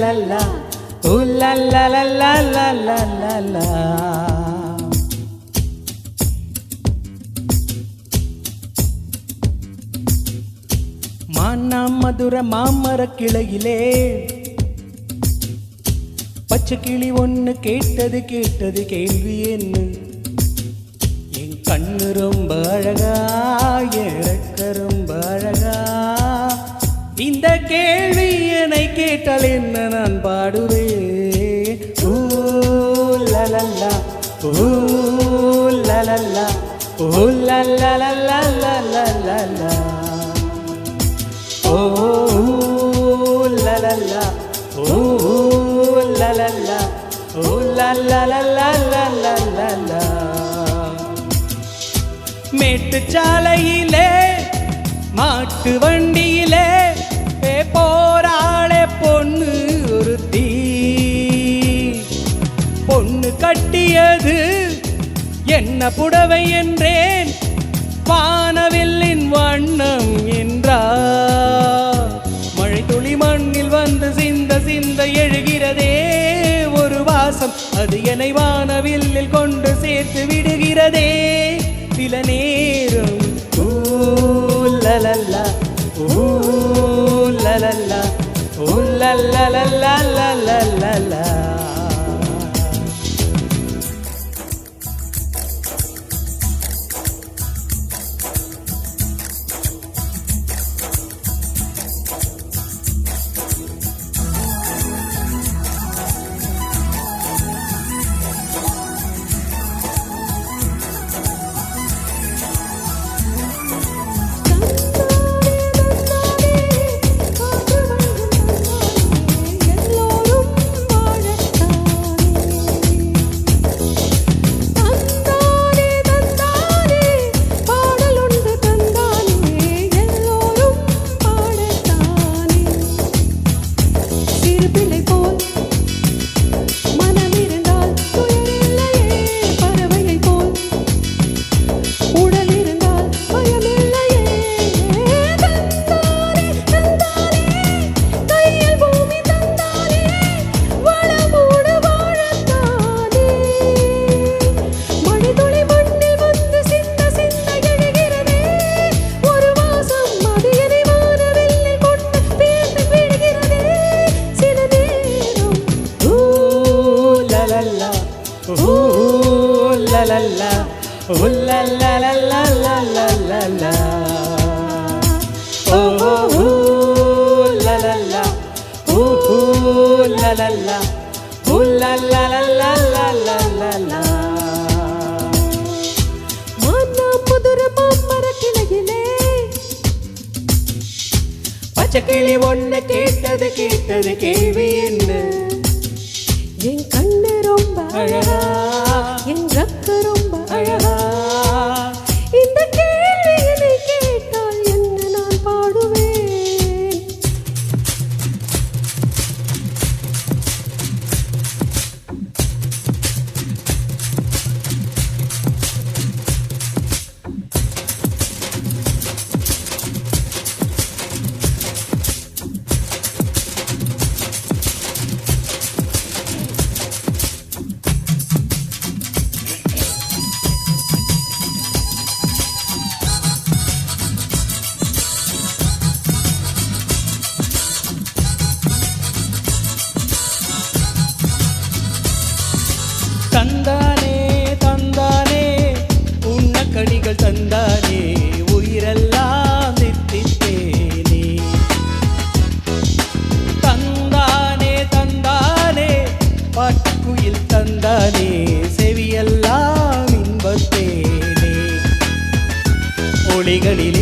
la la, ooh la la la la la la la la. மானா மதுர மாமர கிளையிலே பச்சை கிளி ஒன்று கேட்டது கேட்டது கேள்வி என்ன, என் கண்ணு ரொம்ப அழகா இறக்க ரொம்ப அழகா, இந்த கேள்வி என்னை கேட்டால் என்ன நான் பாடுவேன். ஊ லலல்லா ஊ லலல்லா ஊ லலலலலலலலலா, ஓ லலல்லா ஓ லலல்லா ஓ லலலலலலலலா. மேட்டுச்சாலையிலே மாட்டு வண்டியிலே போராளே பொண்ணு ஒருத்தி, பொண்ணு கட்டியது என்ன புடவை என்றேன், வானவில்லின் வண்ணம் என்றார். மழை துளி மண்ணில் வந்து சிந்த சிந்த எழுகிறதே ஒரு வாசம், அது என்னை வானவில்லில் கொண்டு சேர்த்து விடுகிறதே சில நேரம். ஊ லலல்லா ஊ லலல்லா ஊ லலலலலலலலா. Ooh la la la la la la la la. Oh ooh la la la. Ooh la la la. Ooh la la la la la la la la. மானா மதுர மாமர கிளையிலே பச்சை கிளி ஒன்று கேட்டது கேட்டது கேள்வி என்ன, என் கண்ணு ரொம்ப அழகா என் ரக்க ரொம்ப அழகா, இந்த கேள்வி என்னை கேட்டால் என்ன நான் பாடுவேன். தந்தானே தந்தானே உன்னக்கடிகள் தந்தானே, உயிரெல்லாம் தித்தித்தேனே. தந்தானே தந்தானே பாட்டுக்குயில் தந்தானே, செவியெல்லாம் இன்பத்தேனே. ஒளிகளில்